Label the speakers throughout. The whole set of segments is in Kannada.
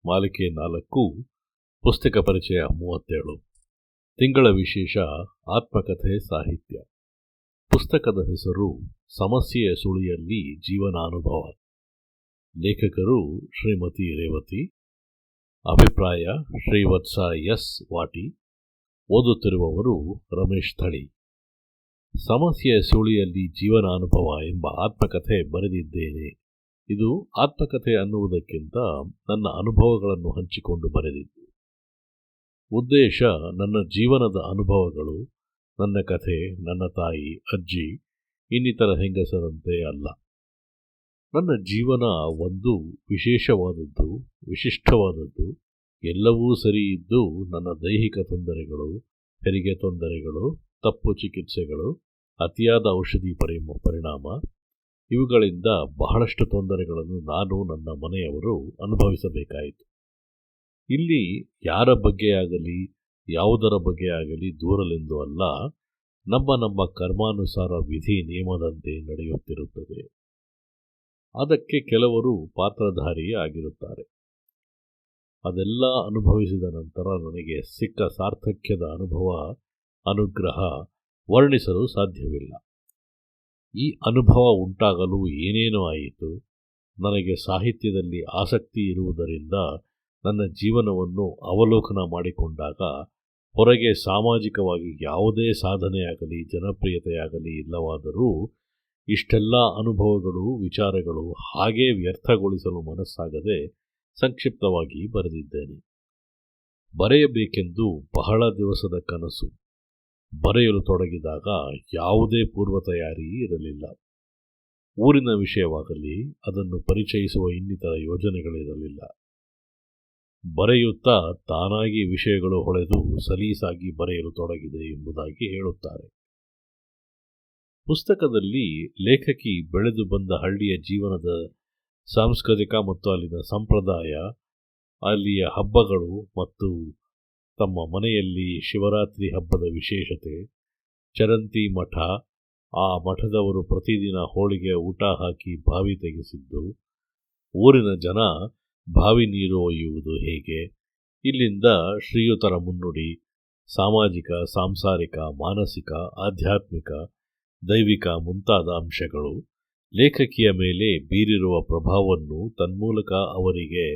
Speaker 1: ಮಾಲಿಕೆ 4 ಪುಸ್ತಕ ಪರಿಚಯ 37 ತಿಂಗಳ ವಿಶೇಷ ಆತ್ಮಕಥೆ ಸಾಹಿತ್ಯ. ಪುಸ್ತಕದ ಹೆಸರು ಸಮಸ್ಯೆಯ ಸುಳಿಯಲ್ಲಿ ಜೀವನಾನುಭವ. ಲೇಖಕರು ಶ್ರೀಮತಿ ರೇವತಿ. ಅಭಿಪ್ರಾಯ ಶ್ರೀವತ್ಸ ಎಸ್ ವಾಟಿ. ಓದುತ್ತಿರುವವರು ರಮೇಶ್ ಥಳಿ. ಸಮಸ್ಯೆಯ ಸುಳಿಯಲ್ಲಿ ಜೀವನಾನುಭವ ಎಂಬ ಆತ್ಮಕಥೆ ಬರೆದಿದ್ದೇನೆ. ಇದು ಆತ್ಮಕಥೆ ಅನ್ನುವುದಕ್ಕಿಂತ ನನ್ನ ಅನುಭವಗಳನ್ನು ಹಂಚಿಕೊಂಡು ಬರೆದಿದ್ದು. ಉದ್ದೇಶ ನನ್ನ ಜೀವನದ ಅನುಭವಗಳು, ನನ್ನ ಕಥೆ, ನನ್ನ ತಾಯಿ, ಅಜ್ಜಿ, ಇನ್ನಿತರ ಹೆಂಗಸರಂತೆ ಅಲ್ಲ. ನನ್ನ ಜೀವನ ಒಂದು ವಿಶೇಷವಾದದ್ದು, ವಿಶಿಷ್ಟವಾದದ್ದು. ಎಲ್ಲವೂ ಸರಿ ಇದ್ದು ನನ್ನ ದೈಹಿಕ ತೊಂದರೆಗಳು, ಹೆರಿಗೆ ತೊಂದರೆಗಳು, ತಪ್ಪು ಚಿಕಿತ್ಸೆಗಳು, ಅತಿಯಾದ ಔಷಧಿ ಪರಿಣಾಮ ಇವುಗಳಿಂದ ಬಹಳಷ್ಟು ತೊಂದರೆಗಳನ್ನು ನಾನು, ನನ್ನ ಮನೆಯವರು ಅನುಭವಿಸಬೇಕಾಯಿತು. ಇಲ್ಲಿ ಯಾರ ಬಗ್ಗೆಯಾಗಲಿ ಯಾವುದರ ಬಗ್ಗೆಯಾಗಲಿ ದೂರಲೆಂದು ಅಲ್ಲ, ನಮ್ಮ ಕರ್ಮಾನುಸಾರ ವಿಧಿ ನಿಯಮದಂತೆ ನಡೆಯುತ್ತಿರುತ್ತದೆ. ಅದಕ್ಕೆ ಕೆಲವರು ಪಾತ್ರಧಾರಿಯೇ ಆಗಿರುತ್ತಾರೆ. ಅದೆಲ್ಲ ಅನುಭವಿಸಿದ ನಂತರ ನನಗೆ ಸಿಕ್ಕ ಸಾರ್ಥಕ್ಯದ ಅನುಭವ, ಅನುಗ್ರಹ ವರ್ಣಿಸಲು ಸಾಧ್ಯವಿಲ್ಲ. ಈ ಅನುಭವ ಉಂಟಾಗಲು ಏನೇನೋ ಆಯಿತು. ನನಗೆ ಸಾಹಿತ್ಯದಲ್ಲಿ ಆಸಕ್ತಿ ಇರುವುದರಿಂದ ನನ್ನ ಜೀವನವನ್ನು ಅವಲೋಕನ ಮಾಡಿಕೊಂಡಾಗ ಹೊರಗೆ ಸಾಮಾಜಿಕವಾಗಿ ಯಾವುದೇ ಸಾಧನೆಯಾಗಲಿ ಜನಪ್ರಿಯತೆಯಾಗಲಿ ಇಲ್ಲವಾದರೂ ಇಷ್ಟೆಲ್ಲ ಅನುಭವಗಳು, ವಿಚಾರಗಳು ಹಾಗೇ ವ್ಯರ್ಥಗೊಳಿಸಲು ಮನಸ್ಸಾಗದೆ ಸಂಕ್ಷಿಪ್ತವಾಗಿ ಬರೆದಿದ್ದೇನೆ. ಬರೆಯಬೇಕೆಂದು ಬಹಳ ದಿವಸದ ಕನಸು. ಬರೆಯಲು ತೊಡಗಿದಾಗ ಯಾವುದೇ ಪೂರ್ವ ತಯಾರಿ ಇರಲಿಲ್ಲ. ಊರಿನ ವಿಷಯವಾಗಲಿ ಅದನ್ನು ಪರಿಚಯಿಸುವ ಇನ್ನಿತರ ಯೋಜನೆಗಳಿರಲಿಲ್ಲ. ಬರೆಯುತ್ತಾ ತಾನಾಗಿ ವಿಷಯಗಳು ಹೊಳೆದು ಸಲೀಸಾಗಿ ಬರೆಯಲು ತೊಡಗಿದೆ ಎಂಬುದಾಗಿ ಹೇಳುತ್ತಾರೆ. ಪುಸ್ತಕದಲ್ಲಿ ಲೇಖಕಿ ಬೆಳೆದು ಬಂದ ಹಳ್ಳಿಯ ಜೀವನದ ಸಾಂಸ್ಕೃತಿಕ ಮತ್ತು ಅಲ್ಲಿನ ಸಂಪ್ರದಾಯ, ಅಲ್ಲಿಯ ಹಬ್ಬಗಳು ಮತ್ತು ತಮ್ಮ ಮನೆಯಲ್ಲಿ ಶಿವರಾತ್ರಿ ಹಬ್ಬದ ವಿಶೇಷತೆ, ಚರಂತಿ ಮಠ, ಆ ಮಠದವರು ಪ್ರತಿದಿನ ಹೋಳಿಗೆ ಊಟ ಹಾಕಿ ಬಾವಿ ತೆಗೆಸಿದ್ದು, ಊರಿನ ಜನ ಬಾವಿ ನೀರು ಒಯ್ಯುವುದು ಹೇಗೆ, ಇಲ್ಲಿಂದ ಶ್ರೀಯುತರ ಮುನ್ನುಡಿ, ಸಾಮಾಜಿಕ, ಸಾಂಸಾರಿಕ, ಮಾನಸಿಕ, ಆಧ್ಯಾತ್ಮಿಕ, ದೈವಿಕ ಮುಂತಾದ ಅಂಶಗಳು ಲೇಖಕಿಯ ಮೇಲೆ ಬೀರಿರುವ ಪ್ರಭಾವವನ್ನು, ತನ್ಮೂಲಕ ಅವರಿಗೆ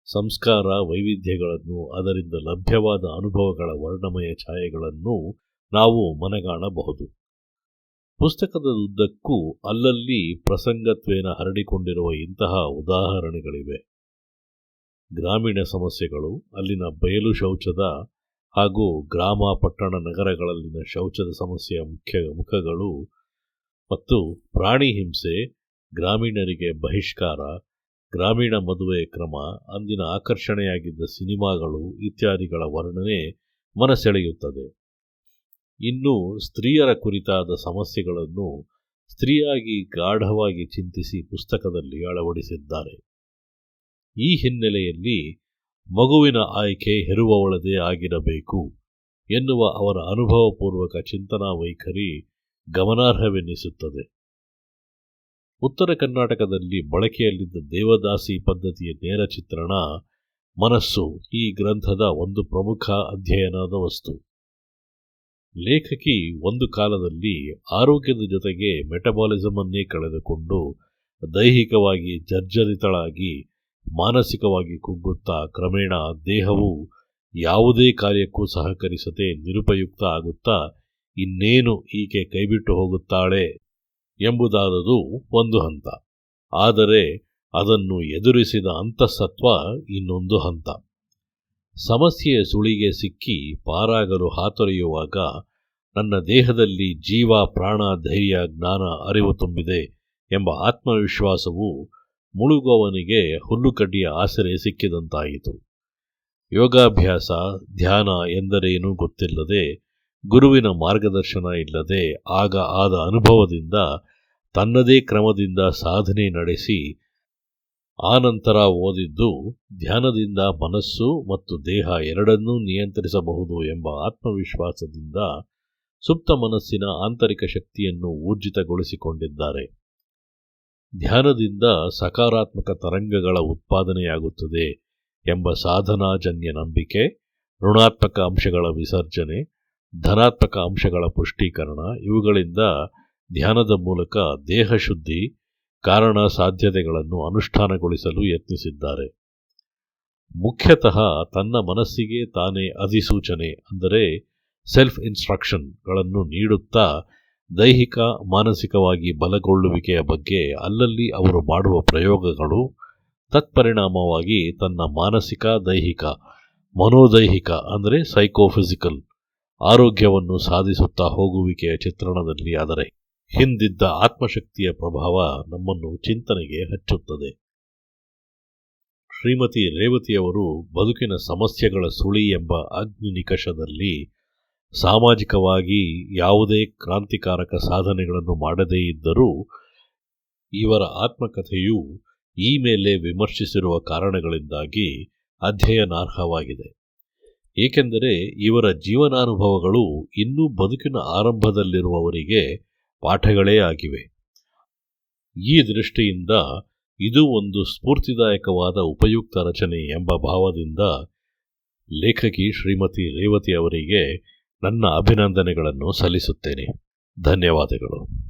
Speaker 1: ಸಂಸ್ಕಾರ, ವೈವಿಧ್ಯಗಳನ್ನು, ಅದರಿಂದ ಲಭ್ಯವಾದ ಅನುಭವಗಳ ವರ್ಣಮಯ ಛಾಯೆಗಳನ್ನು ನಾವು ಮನಗಾಣಬಹುದು. ಪುಸ್ತಕದ ಉದ್ದಕ್ಕೂ ಅಲ್ಲಲ್ಲಿ ಪ್ರಸಂಗತ್ವೇನ ಹರಡಿಕೊಂಡಿರುವ ಇಂತಹ ಉದಾಹರಣೆಗಳಿವೆ. ಗ್ರಾಮೀಣ ಸಮಸ್ಯೆಗಳು, ಅಲ್ಲಿನ ಬಯಲು ಶೌಚದ ಹಾಗೂ ಗ್ರಾಮ, ಪಟ್ಟಣ, ನಗರಗಳಲ್ಲಿನ ಶೌಚದ ಸಮಸ್ಯೆಯ ಮುಖಗಳು ಮತ್ತು ಪ್ರಾಣಿ ಹಿಂಸೆ, ಗ್ರಾಮೀಣರಿಗೆ ಬಹಿಷ್ಕಾರ, ಗ್ರಾಮೀಣ ಮದುವೆ ಕ್ರಮ, ಅಂದಿನ ಆಕರ್ಷಣೆಯಾಗಿದ್ದ ಸಿನಿಮಾಗಳು ಇತ್ಯಾದಿಗಳ ವರ್ಣನೆ ಮನಸೆಳೆಯುತ್ತದೆ. ಇನ್ನು ಸ್ತ್ರೀಯರ ಕುರಿತಾದ ಸಮಸ್ಯೆಗಳನ್ನು ಸ್ತ್ರೀಯಾಗಿ ಗಾಢವಾಗಿ ಚಿಂತಿಸಿ ಪುಸ್ತಕದಲ್ಲಿ ಅಳವಡಿಸಿದ್ದಾರೆ. ಈ ಹಿನ್ನೆಲೆಯಲ್ಲಿ ಮಗುವಿನ ಆಯ್ಕೆ ಹೆರುವವಳದೇ ಆಗಿರಬೇಕು ಎನ್ನುವ ಅವರ ಅನುಭವಪೂರ್ವಕ ಚಿಂತನಾ ವೈಖರಿ ಗಮನಾರ್ಹವೆನ್ನಿಸುತ್ತದೆ. ಉತ್ತರ ಕರ್ನಾಟಕದಲ್ಲಿ ಬಳಕೆಯಲ್ಲಿದ್ದ ದೇವದಾಸಿ ಪದ್ಧತಿಯ ನೇರ ಚಿತ್ರಣ, ಮನಸ್ಸು ಈ ಗ್ರಂಥದ ಒಂದು ಪ್ರಮುಖ ಅಧ್ಯಯನದ ವಸ್ತು. ಲೇಖಕಿ ಒಂದು ಕಾಲದಲ್ಲಿ ಆರೋಗ್ಯದ ಜೊತೆಗೆ ಮೆಟಬಾಲಿಸಮ್ ಅನ್ನೇ ಕಳೆದುಕೊಂಡು ದೈಹಿಕವಾಗಿ ಜರ್ಜರಿತಳಾಗಿ ಮಾನಸಿಕವಾಗಿ ಕುಗ್ಗುತ್ತಾ ಕ್ರಮೇಣ ದೇಹವು ಯಾವುದೇ ಕಾರ್ಯಕ್ಕೂ ಸಹಕರಿಸದೆ ನಿರುಪಯುಕ್ತ ಆಗುತ್ತಾ ಇನ್ನೇನು ಈಕೆ ಕೈಬಿಟ್ಟು ಹೋಗುತ್ತಾಳೆ ಎಂಬುದಾದದು ಒಂದು ಹಂತ. ಆದರೆ ಅದನ್ನು ಎದುರಿಸಿದ ಅಂತಃಸತ್ವ ಇನ್ನೊಂದು ಹಂತ. ಸಮಸ್ಯೆಯ ಸುಳಿಗೆ ಸಿಕ್ಕಿ ಪಾರಾಗಲು ಹಾತೊರೆಯುವಾಗ ನನ್ನ ದೇಹದಲ್ಲಿ ಜೀವ, ಪ್ರಾಣ, ಧೈರ್ಯ, ಜ್ಞಾನ, ಅರಿವು ತುಂಬಿದೆ ಎಂಬ ಆತ್ಮವಿಶ್ವಾಸವು ಮುಳುಗುವವನಿಗೆ ಹುಲ್ಲುಕಡ್ಡಿಯ ಆಸರೆ ಸಿಕ್ಕಿದಂತಾಯಿತು. ಯೋಗಾಭ್ಯಾಸ, ಧ್ಯಾನ ಎಂದರೇನೂ ಗೊತ್ತಿಲ್ಲದೆ, ಗುರುವಿನ ಮಾರ್ಗದರ್ಶನ ಇಲ್ಲದೆ ಆಗ ಆದ ಅನುಭವದಿಂದ ತನ್ನದೇ ಕ್ರಮದಿಂದ ಸಾಧನೆ ನಡೆಸಿ ಆನಂತರ ಓದಿದ್ದು ಧ್ಯಾನದಿಂದ ಮನಸ್ಸು ಮತ್ತು ದೇಹ ಎರಡನ್ನೂ ನಿಯಂತ್ರಿಸಬಹುದು ಎಂಬ ಆತ್ಮವಿಶ್ವಾಸದಿಂದ ಸುಪ್ತ ಮನಸ್ಸಿನ ಆಂತರಿಕ ಶಕ್ತಿಯನ್ನು ಊರ್ಜಿತಗೊಳಿಸಿಕೊಂಡಿದ್ದಾರೆ. ಧ್ಯಾನದಿಂದ ಸಕಾರಾತ್ಮಕ ತರಂಗಗಳ ಉತ್ಪಾದನೆಯಾಗುತ್ತದೆ ಎಂಬ ಸಾಧನಾಜನ್ಯ ನಂಬಿಕೆ, ಋಣಾತ್ಮಕ ಅಂಶಗಳ ವಿಸರ್ಜನೆ, ಧನಾತ್ಮಕ ಅಂಶಗಳ ಪುಷ್ಟೀಕರಣ ಇವುಗಳಿಂದ ಧ್ಯಾನದ ಮೂಲಕ ದೇಹಶುದ್ಧಿ, ಕಾರಣ ಸಾಧ್ಯತೆಗಳನ್ನು ಅನುಷ್ಠಾನಗೊಳಿಸಲು ಯತ್ನಿಸಿದ್ದಾರೆ. ಮುಖ್ಯತಃ ತನ್ನ ಮನಸ್ಸಿಗೆ ತಾನೇ ಅಧಿಸೂಚನೆ ಅಂದರೆ ಸೆಲ್ಫ್ ಇನ್ಸ್ಟ್ರಕ್ಷನ್ಗಳನ್ನು ನೀಡುತ್ತಾ ದೈಹಿಕ ಮಾನಸಿಕವಾಗಿ ಬಲಗೊಳ್ಳುವಿಕೆಯ ಬಗ್ಗೆ ಅಲ್ಲಲ್ಲಿ ಅವರು ಮಾಡುವ ಪ್ರಯೋಗಗಳು ತತ್ಪರಿಣಾಮವಾಗಿ ತನ್ನ ಮಾನಸಿಕ ದೈಹಿಕ ಮನೋದೈಹಿಕ ಅಂದರೆ ಸೈಕೋಫಿಸಿಕಲ್ ಆರೋಗ್ಯವನ್ನು ಸಾಧಿಸುತ್ತಾ ಹೋಗುವಿಕೆಯ ಚಿತ್ರಣದಲ್ಲಿ ಅದರ ಹಿಂದಿದ್ದ ಆತ್ಮಶಕ್ತಿಯ ಪ್ರಭಾವ ನಮ್ಮನ್ನು ಚಿಂತನೆಗೆ ಹಚ್ಚುತ್ತದೆ. ಶ್ರೀಮತಿ ರೇವತಿಯವರು ಬದುಕಿನ ಸಮಸ್ಯೆಗಳ ಸುಳಿ ಎಂಬ ಅಗ್ನಿ ನಿಕಷದಲ್ಲಿ ಸಾಮಾಜಿಕವಾಗಿ ಯಾವುದೇ ಕ್ರಾಂತಿಕಾರಕ ಸಾಧನೆಗಳನ್ನು ಮಾಡದೇ ಇದ್ದರೂ ಇವರ ಆತ್ಮಕಥೆಯು ಈ ಮೇಲೆ ವಿಮರ್ಶಿಸಿರುವ ಕಾರಣಗಳಿಂದಾಗಿ ಅಧ್ಯಯನಾರ್ಹವಾಗಿದೆ. ಏಕೆಂದರೆ ಇವರ ಜೀವನಾನುಭವಗಳು ಇನ್ನೂ ಬದುಕಿನ ಆರಂಭದಲ್ಲಿರುವವರಿಗೆ ಪಾಠಗಳೇ ಆಗಿವೆ. ಈ ದೃಷ್ಟಿಯಿಂದ ಇದು ಒಂದು ಸ್ಫೂರ್ತಿದಾಯಕವಾದ ಉಪಯುಕ್ತ ರಚನೆ ಎಂಬ ಭಾವದಿಂದ ಲೇಖಕಿ ಶ್ರೀಮತಿ ರೇವತಿ ಅವರಿಗೆ ನನ್ನ ಅಭಿನಂದನೆಗಳನ್ನು ಸಲ್ಲಿಸುತ್ತೇನೆ. ಧನ್ಯವಾದಗಳು.